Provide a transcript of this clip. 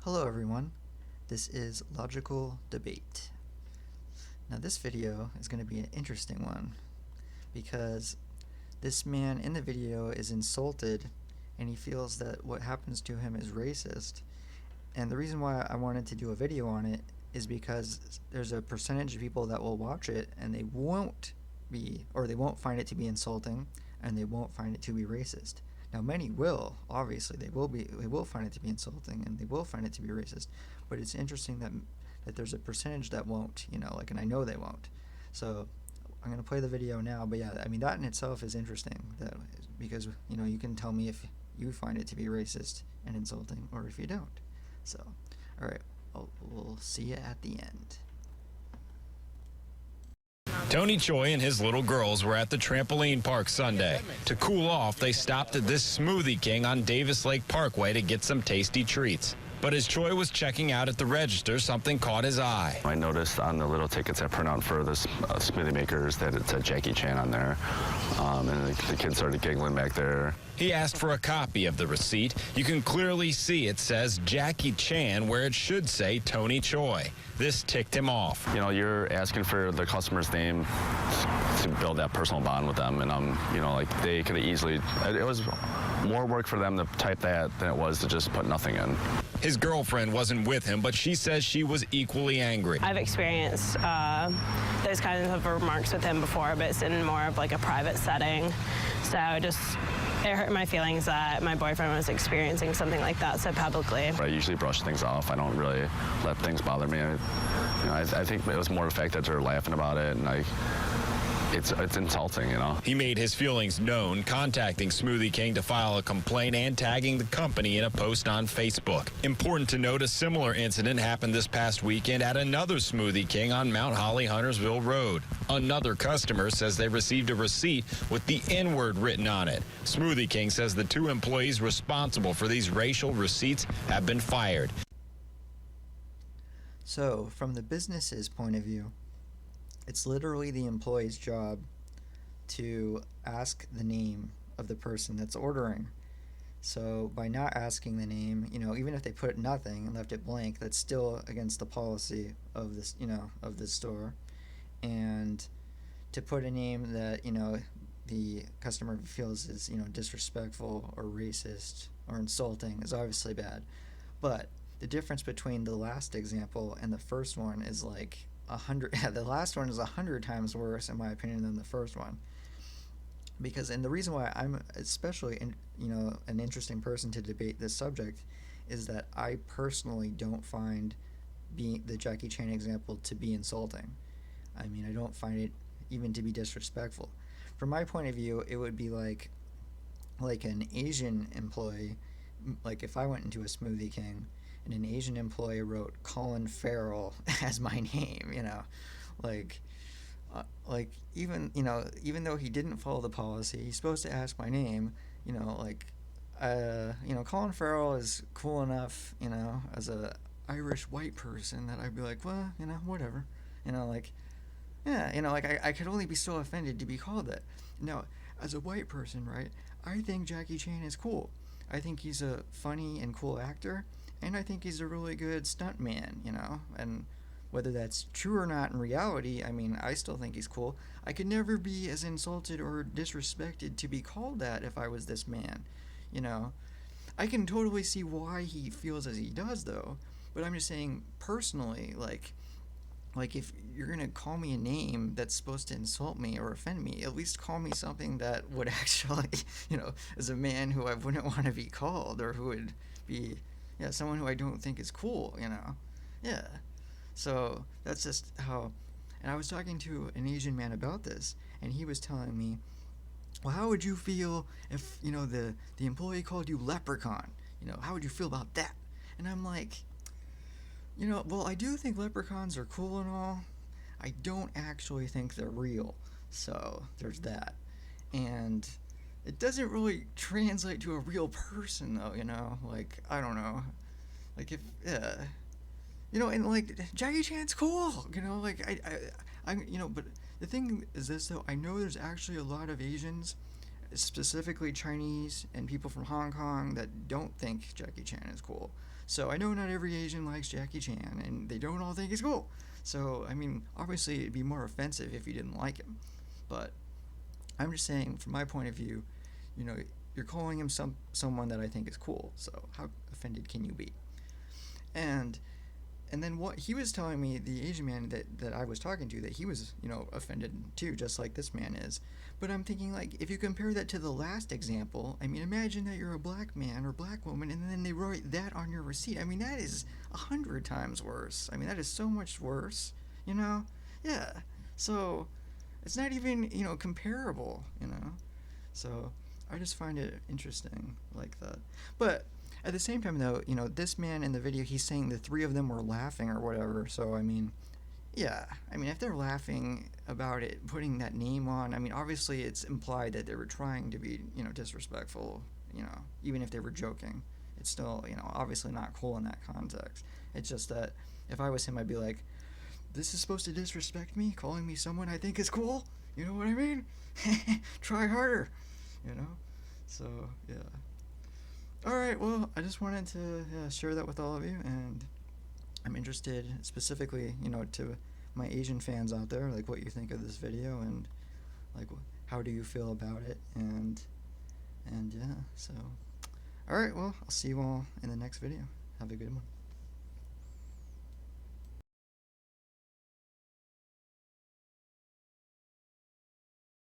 Hello everyone, this is Logical Debate. Now this video is going to be an interesting one because this man in the video is insulted and he feels that what happens to him is racist. And the reason why I wanted to do a video on it is because there's a percentage of people that will watch it and they won't find it to be insulting and they won't find it to be racist. Now, many will, obviously, they will find it to be insulting and they will find it to be racist. But it's interesting that there's a percentage that won't, and I know they won't. So I'm going to play the video now. But yeah, I mean, that in itself is interesting because, you can tell me if you find it to be racist and insulting or if you don't. So, all right, we'll see you at the end. Tony Choi and his little girls were at the trampoline park Sunday. To cool off, they stopped at this Smoothie King on Davis Lake Parkway to get some tasty treats. But as Choi was checking out at the register, something caught his eye. I noticed on the little tickets I print out for the smoothie makers that it said Jackie Chan on there, and the kids started giggling back there. He asked for a copy of the receipt. You can clearly see it says Jackie Chan where it should say Tony Choi. This ticked him off. You're asking for the customer's name to build that personal bond with them, and they could have easily. It was more work for them to type that than it was to just put nothing in. His girlfriend wasn't with him, but she says she was equally angry. I've experienced those kinds of remarks with him before, but it's in more of like a private setting. So it hurt my feelings that my boyfriend was experiencing something like that so publicly. I usually brush things off. I don't really let things bother me. I think it was more the fact that they're laughing about it, and it's insulting, He made his feelings known, contacting Smoothie King to file a complaint and tagging the company in a post on Facebook. Important to note, a similar incident happened this past weekend at another Smoothie King on Mount Holly Huntersville Road. Another customer says they received a receipt with the N-word written on it. Smoothie King says the two employees responsible for these racial receipts have been fired. So, from the business's point of view, it's literally the employee's job to ask the name of the person that's ordering. So by not asking the name, even if they put nothing and left it blank, that's still against the policy of this, of this store. And to put a name that, the customer feels is, disrespectful or racist or insulting is obviously bad. But the difference between the last example and the first one is like 100. The last one is 100 times worse, in my opinion, than the first one. And the reason why I'm especially, an interesting person to debate this subject is that I personally don't find the Jackie Chan example to be insulting. I mean, I don't find it even to be disrespectful. From my point of view, it would be like an Asian employee, like if I went into a Smoothie King and an Asian employee wrote Colin Farrell as my name, even though he didn't follow the policy, he's supposed to ask my name, Colin Farrell is cool enough, as a Irish white person that I'd be like, well, whatever, I could only be so offended to be called that. Now, as a white person, right, I think Jackie Chan is cool. I think he's a funny and cool actor. And I think he's a really good stuntman, and whether that's true or not in reality, I mean, I still think he's cool. I could never be as insulted or disrespected to be called that if I was this man, I can totally see why he feels as he does, though, but I'm just saying, personally, like if you're going to call me a name that's supposed to insult me or offend me, at least call me something that would actually, as a man who I wouldn't want to be called, or who would be... Yeah, someone who I don't think is cool, Yeah. So that's just how. And I was talking to an Asian man about this, and he was telling me, well, how would you feel if, the employee called you leprechaun? How would you feel about that? And I'm like, well, I do think leprechauns are cool and all. I don't actually think they're real. So there's that. And it doesn't really translate to a real person, though, I don't know, and Jackie Chan's cool, but the thing is this, though, I know there's actually a lot of Asians specifically Chinese and people from Hong Kong that don't think Jackie Chan is cool. So I know not every Asian likes Jackie Chan, and they don't all think he's cool. So, I mean, obviously it'd be more offensive if you didn't like him. But I'm just saying, from my point of view, you know, you're calling him someone that I think is cool. So how offended can you be? And then what he was telling me, the Asian man that I was talking to, that he was, you know, offended too, just like this man is. But I'm thinking, like, if you compare that to the last example, I mean, imagine that you're a black man or black woman, and then they write that on your receipt. I mean, that is 100 times worse. I mean, that is so much worse, you know? Yeah. So, it's not even, you know, comparable, you know? So, I just find it interesting like that. But at the same time, though, you know, this man in the video, he's saying the three of them were laughing or whatever. So, I mean, yeah. I mean, if they're laughing about it, putting that name on, I mean, obviously it's implied that they were trying to be, you know, disrespectful, you know, even if they were joking. It's still, you know, obviously not cool in that context. It's just that if I was him, I'd be like, this is supposed to disrespect me, calling me someone I think is cool? You know what I mean? Try harder, you know? So, yeah. All right, well, I just wanted to share that with all of you, and I'm interested specifically, you know, to my Asian fans out there, like what you think of this video, and like how do you feel about it, and yeah, so all right, well, I'll see you all in the next video. Have a good one.